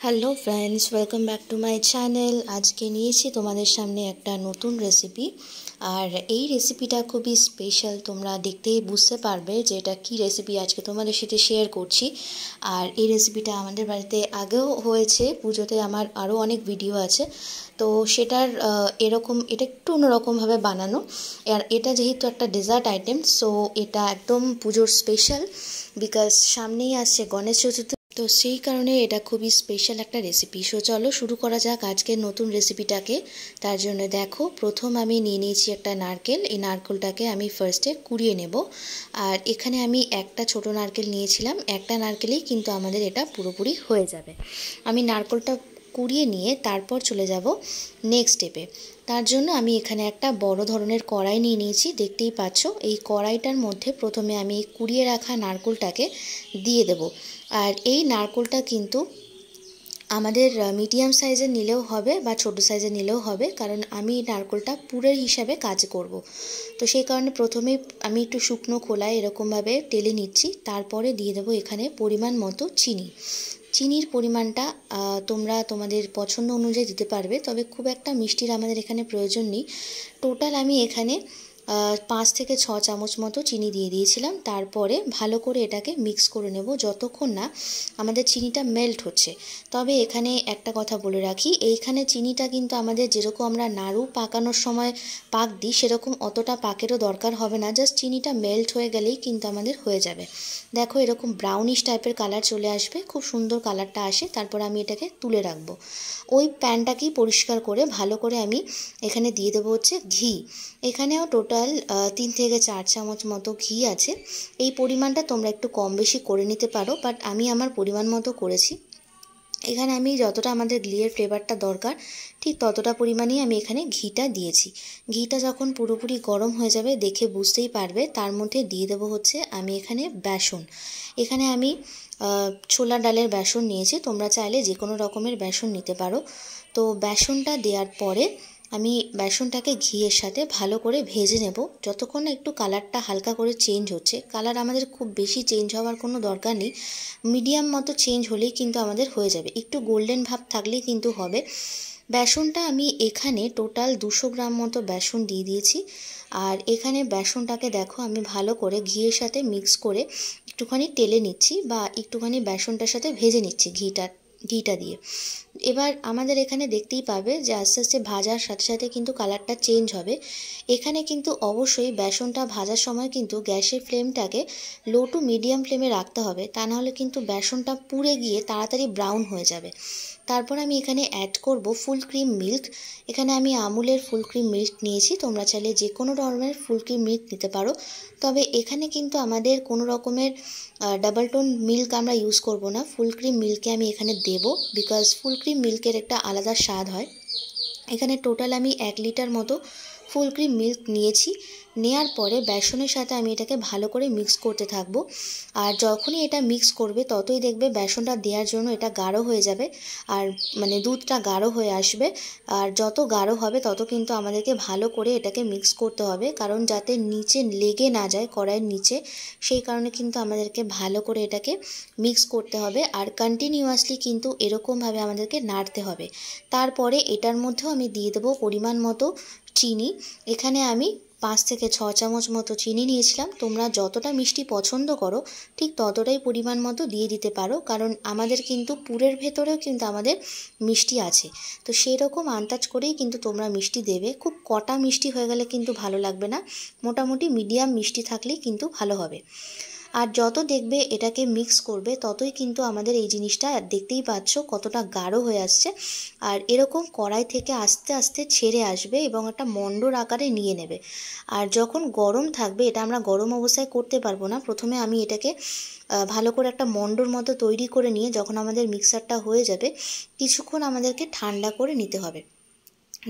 Hello friends, welcome back to my channel. আজকে নিয়েছি তোমাদের সামনে একটা নতুন রেসিপি। আর এই রেসিপিটা খুবই স্পেশাল, তোমরা দেখতেই বুঝতে পারবে যে এটা কী রেসিপি আজকে তোমাদের সাথে শেয়ার করছি। আর এই রেসিপিটা আমাদের বাড়িতে আগেও হয়েছে, পুজোতে আমার আরও অনেক ভিডিও আছে। তো সেটার এটা একটু অন্যরকমভাবে বানানো। আর এটা যেহেতু একটা ডেজার্ট আইটেম, সো এটা একদম পুজোর স্পেশাল, বিকজ সামনেই আসছে গণেশ চতুর্থী। তো সেই কারণে এটা খুবই স্পেশাল একটা রেসিপি। সো চলো শুরু করা যাক আজকের নতুন রেসিপিটাকে। তার জন্য দেখো, প্রথম আমি নিয়ে নিয়েছি একটা নারকেল। এই নারকেলটাকে আমি ফার্স্টে কুড়িয়ে নেব। আর এখানে আমি একটা ছোট নারকেল নিয়েছিলাম, একটা নারকেলেই কিন্তু আমাদের এটা পুরোপুরি হয়ে যাবে। আমি নারকেলটা কুড়িয়ে নিয়ে তারপর চলে যাব নেক্সট স্টেপে। তার জন্য আমি এখানে একটা বড় ধরনের কড়াই নিয়ে নিয়েছি, দেখতেই পাচ্ছ। এই কড়াইটার মধ্যে প্রথমে আমি এই কুড়িয়ে রাখা নারকেলটাকে দিয়ে দেব। আর এই নারকেলটা কিন্তু আমাদের মিডিয়াম সাইজের নিলেও হবে বা ছোটো সাইজের নিলেও হবে, কারণ আমি নারকেলটা পুরের হিসাবে কাজ করব। তো সেই কারণে প্রথমে আমি একটু শুকনো খোলায় এরকমভাবে টেলে নিচ্ছি। তারপরে দিয়ে দেবো এখানে পরিমাণ মতো চিনি। চিনির পরিমাণটা তোমরা তোমাদের পছন্দ অনুযায়ী দিতে পারবে, তবে খুব একটা মিষ্টির আমাদের এখানে প্রয়োজন নেই। টোটাল আমি এখানে 5 থেকে 6 চামচ মতো চিনি দিয়ে দিয়েছিলাম। তারপরে ভালো করে এটাকে মিক্স করে নেব যতক্ষণ না আমাদের চিনিটা মেল্ট হচ্ছে। তবে এখানে একটা কথা বলে রাখি, এইখানে চিনিটা কিন্তু আমাদের যেরকম আমরা নাড়ু পাকানোর সময় পাক দিই সেরকম অতটা পাকেরও দরকার হবে না। জাস্ট চিনিটা মেল্ট হয়ে গেলেই কিন্তু আমাদের হয়ে যাবে। দেখো, এরকম ব্রাউনিশ টাইপের কালার চলে আসবে, খুব সুন্দর কালারটা আসে। তারপর আমি এটাকে তুলে রাখবো। ওই প্যানটাকেই পরিষ্কার করে ভালো করে আমি এখানে দিয়ে দেবো হচ্ছে ঘি। এখানেও টোটাল 3 থেকে 4 চামচ মতো ঘি আছে। এই পরিমাণটা তোমরা একটু কম বেশি করে নিতে পারো, বাট আমি আমার পরিমাণ মতো করেছি। এখানে আমি যতটা আমাদের ঘিয়ের ফ্লেভারটা দরকার ঠিক ততটা পরিমাণেই আমি এখানে ঘিটা দিয়েছি। ঘিটা যখন পুরোপুরি গরম হয়ে যাবে দেখে বুঝতেই পারবে। তার মধ্যে দিয়ে দেবো হচ্ছে আমি এখানে বেসন। এখানে আমি ছোলা ডালের বেসন নিয়েছি, তোমরা চাইলে যে কোনো রকমের বেসন নিতে পারো। তো বেসনটা দেওয়ার পরে আমি বেসনটাকে ঘিয়ের সাথে ভালো করে ভেজে নেব যতক্ষণ না একটু কালারটা হালকা করে চেঞ্জ হচ্ছে। কালার আমাদের খুব বেশি চেঞ্জ হওয়ার কোনো দরকার নেই, মিডিয়াম মতো চেঞ্জ হলেই কিন্তু আমাদের হয়ে যাবে। একটু গোল্ডেন ভাব থাকলেই কিন্তু হবে। বেসনটা আমি এখানে টোটাল 200 গ্রাম মতো বেসন দিয়ে দিয়েছি। আর এখানে বেসনটাকে দেখো আমি ভালো করে ঘিয়ের সাথে মিক্স করে একটুখানি টেলে নিচ্ছি বা একটুখানি বেসনটার সাথে ভেজে নিচ্ছি ঘিটা দিয়ে। এবার আমাদের এখানে দেখতেই পাবে যে আস্তে আস্তে ভাজার সাথে সাথে কিন্তু কালারটা চেঞ্জ হবে। এখানে কিন্তু অবশ্যই বেসনটা ভাজার সময় কিন্তু গ্যাসের ফ্লেমটাকে লো টু মিডিয়াম ফ্লেমে রাখতে হবে, তা নাহলে কিন্তু বেসনটা পুড়ে গিয়ে তাড়াতাড়ি ব্রাউন হয়ে যাবে। তারপর আমি এখানে অ্যাড করব ফুল ক্রিম মিল্ক। এখানে আমি আমুলের ফুল ক্রিম মিল্ক নিয়েছি, তোমরা চাইলে যে কোনো ধরনের ফুল ক্রিম মিল্ক নিতে পারো। তবে এখানে কিন্তু আমাদের কোনো রকমের ডাবল টোন মিল্ক আমরা ইউজ করব না, ফুল ক্রিম মিল্কে আমি এখানে দেব, বিকজ ফুল ক্রিম মিল্কের একটা আলাদা স্বাদ হয়। এখানে টোটাল আমি 1 লিটার মতো ফুল ক্রিম মিল্ক নিয়েছি। নেয়ার পরে বেসনের সাথে আমি এটাকে ভালো করে মিক্স করতে থাকবো। আর যখনই এটা মিক্স করবে ততই দেখবে বেসনটা দেওয়ার জন্য এটা গাঢ় হয়ে যাবে, আর মানে দুধটা গাঢ় হয়ে আসবে। আর যত গাঢ় হবে তত কিন্তু আমাদেরকে ভালো করে এটাকে মিক্স করতে হবে, কারণ যাতে নিচে লেগে না যায় কড়াইয়ের নিচে, সেই কারণে কিন্তু আমাদেরকে ভালো করে এটাকে মিক্স করতে হবে। আর কন্টিনিউয়াসলি কিন্তু এরকমভাবে আমাদেরকে নাড়তে হবে। তারপরে এটার মধ্যেও আমি দিয়ে দেবো পরিমাণ মতো চিনি। এখানে আমি 5 থেকে 6 চামচ মতো চিনি নিয়েছিলাম। তোমরা যতটা মিষ্টি পছন্দ করো ঠিক ততটাই পরিমাণ মতো দিয়ে দিতে পারো, কারণ আমাদের কিন্তু পুরের ভেতরেও কিন্তু আমাদের মিষ্টি আছে। তো সেই রকম আন্দাজ করেই কিন্তু তোমরা মিষ্টি দেবে। খুব কটা মিষ্টি হয়ে গেলে কিন্তু ভালো লাগবে না, মোটামুটি মিডিয়াম মিষ্টি থাকলেই কিন্তু ভালো হবে। আর যত দেখবে এটাকে মিক্স করবে ততই কিন্তু আমাদের এই জিনিসটা দেখতেই পাচ্ছ কতটা গাঢ় হয়ে আসছে। আর এরকম কড়াই থেকে আস্তে আস্তে ছেড়ে আসবে এবং একটা মণ্ডর আকারে নিয়ে নেবে। আর যখন গরম থাকবে, এটা আমরা গরম অবস্থায় করতে পারবো না, প্রথমে আমি এটাকে ভালো করে একটা মণ্ডর মতো তৈরি করে নিয়ে যখন আমাদের মিক্সারটা হয়ে যাবে কিছুক্ষণ আমাদেরকে ঠান্ডা করে নিতে হবে।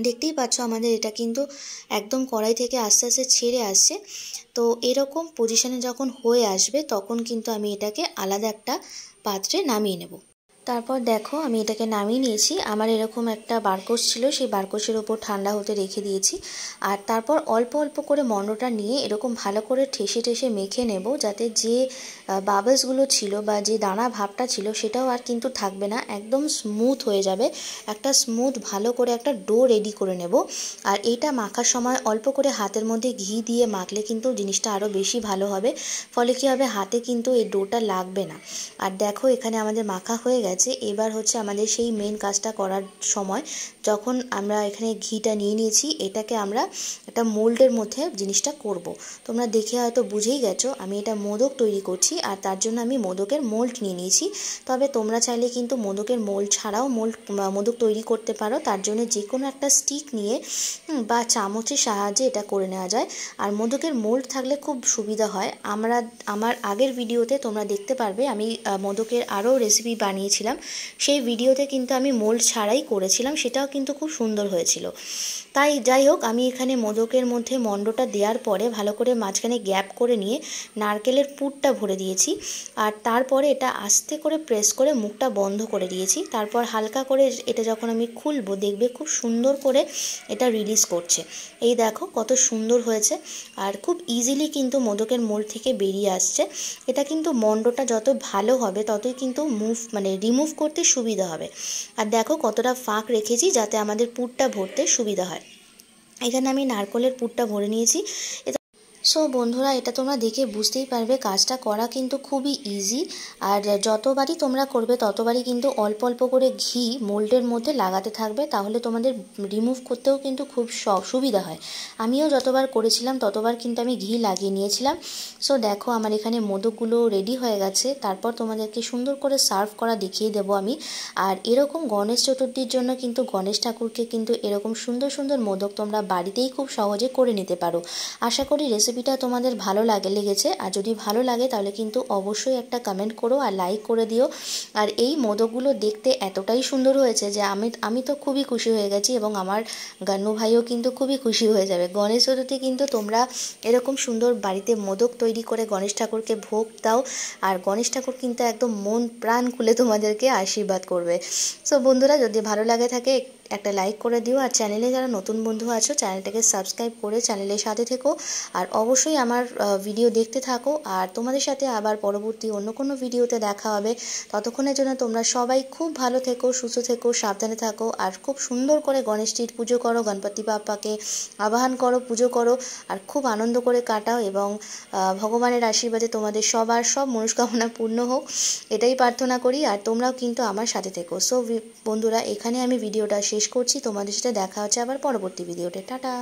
দেখতেই পাচ্ছ আমাদের এটা কিন্তু একদম কড়াই থেকে আস্তে আস্তে ছেড়ে আসছে। তো এরকম পজিশনে যখন হয়ে আসবে তখন কিন্তু আমি এটাকে আলাদা একটা পাত্রে নামিয়ে নেব। তারপর দেখো আমি এটাকে নামিয়ে নিয়েছি। আমার এরকম একটা বারকোশ ছিল, সেই বারকোশের ওপর ঠান্ডা হতে রেখে দিয়েছি। আর তারপর অল্প অল্প করে মণ্ডটা নিয়ে এরকম ভালো করে ঠেসে ঠেসে মেখে নেব, যাতে যে বাবলসগুলো ছিল বা যে দানা ভাবটা ছিল সেটাও আর কিন্তু থাকবে না, একদম স্মুথ হয়ে যাবে। একটা স্মুথ ভালো করে একটা ডো রেডি করে নেব। আর এইটা মাখার সময় অল্প করে হাতের মধ্যে ঘি দিয়ে মাখলে কিন্তু জিনিসটা আরও বেশি ভালো হবে, ফলে কী হবে হাতে কিন্তু এই ডোটা লাগবে না। আর দেখো এখানে আমাদের মাখা হয়ে গেছে। এবার হচ্ছে আমাদের সেই মেন কাজটা করার সময়, যখন আমরা এখানে ঘিটা নিয়ে নিয়েছি এটাকে আমরা একটা মোল্ডের মধ্যে জিনিসটা করব। তোমরা দেখে হয়তো বুঝেই গেছো আমি এটা মোদক তৈরি করছি, আর তার জন্য আমি মোদকের মোল্ড নিয়ে নিয়েছি। তবে তোমরা চাইলে কিন্তু মোদকের মোল্ড ছাড়াও মোদক তৈরি করতে পারো। তার জন্য যে কোনো একটা স্টিক নিয়ে বা চামচের সাহায্যে এটা করে নেওয়া যায়। আর মোদকের মোল্ড থাকলে খুব সুবিধা হয়। আমার আগের ভিডিওতে তোমরা দেখতে পারবে আমি মোদকের আরও রেসিপি বানিয়েছিলাম, সেই ভিডিওতে কিন্তু আমি মোল্ড ছাড়াই করেছিলাম, সেটাও কিন্তু খুব সুন্দর হয়েছিল। তাই যাই হোক, আমি এখানে মোদকের মধ্যে মণ্ডটা দেওয়ার পরে ভালো করে মাঝখানে গ্যাপ করে নিয়ে নারকেলের পুরটা ভরে দিয়েছি। আর তারপরে এটা আস্তে করে প্রেস করে মুখটা বন্ধ করে দিয়েছি। তারপর হালকা করে এটা যখন আমি খুলবো দেখবে খুব সুন্দর করে এটা রিলিজ করছে। এই দেখো কত সুন্দর হয়েছে, আর খুব ইজিলি কিন্তু মোদকের মোল্ড থেকে বেরিয়ে আসছে। এটা কিন্তু মণ্ডটা যত ভালো হবে ততই কিন্তু রিমুভ করতে সুবিধা হবে। আর দেখো কতটা ফাঁক রেখেছি যাতে আমাদের পুরটা ভরতে সুবিধা হয়। এখানে আমি নারকেলের পুরটা ভরে নিয়েছি। সো বন্ধুরা, এটা তোমরা দেখে বুঝতেই পারবে কাজটা করা কিন্তু খুবই ইজি। আর যতবারই তোমরা করবে ততবারই কিন্তু অল্প অল্প করে ঘি মোল্ডের মধ্যে লাগাতে থাকবে, তাহলে তোমাদের রিমুভ করতেও কিন্তু খুব সুবিধা হয়। আমিও যতবার করেছিলাম ততবার কিন্তু আমি ঘি লাগিয়ে নিয়েছিলাম। সো দেখো আমার এখানে মোদকগুলো রেডি হয়ে গেছে। তারপর তোমাদেরকে সুন্দর করে সার্ভ করা দেখিয়ে দেবো আমি। আর এরকম গণেশ চতুর্থীর জন্য কিন্তু গণেশ ঠাকুরকে কিন্তু এরকম সুন্দর সুন্দর মোদক তোমরা বাড়িতেই খুব সহজে করে নিতে পারো। আশা করি রেসিপিটা তোমাদের ভালো লেগেছে। আর যদি ভালো লাগে তাহলে কিন্তু অবশ্যই একটা কমেন্ট করো আর লাইক করে দিও। আর এই মোদকগুলো দেখতে এতটাই সুন্দর হয়েছে যে আমি তো খুবই খুশি হয়ে গেছি, এবং আমার গান্নু ভাইও কিন্তু খুবই খুশি হয়ে যাবে। গণেশ চতুর্থী কিন্তু তোমরা এরকম সুন্দর বাড়িতে মোদক তৈরি করে গণেশ ঠাকুরকে ভোগ দাও, আর গণেশ ঠাকুর কিন্তু একদম মন প্রাণ খুলে তোমাদেরকে আশীর্বাদ করবে। সো বন্ধুরা, যদি ভালো লাগে থাকে একটা লাইক করে দিও। আর চ্যানেলে যারা নতুন বন্ধু আছো চ্যানেলটাকে সাবস্ক্রাইব করে চ্যানেলের সাথে থেকো। আর অবশ্যই আমার ভিডিও দেখতে থাকো। আর তোমাদের সাথে আবার পরবর্তী অন্য কোনো ভিডিওতে দেখা হবে। ততক্ষণের জন্য তোমরা সবাই খুব ভালো থেকো, সুস্থ থেকো, সাবধানে থাকো। আর খুব সুন্দর করে গণেশজির পুজো করো, গণপতি বাপ্পাকে আবাহন করো, পুজো করো, আর খুব আনন্দ করে কাটাও। এবং ভগবানের আশীর্বাদে তোমাদের সবার সব মনস্কামনা পূর্ণ হোক, এটাই প্রার্থনা করি। আর তোমরাও কিন্তু আমার সাথে থেকো। সো বন্ধুরা, এখানে আমি ভিডিওটা শেষ করছি। তোমাদের সাথে দেখা হচ্ছে আবার পরবর্তী ভিডিওতে। টাটা।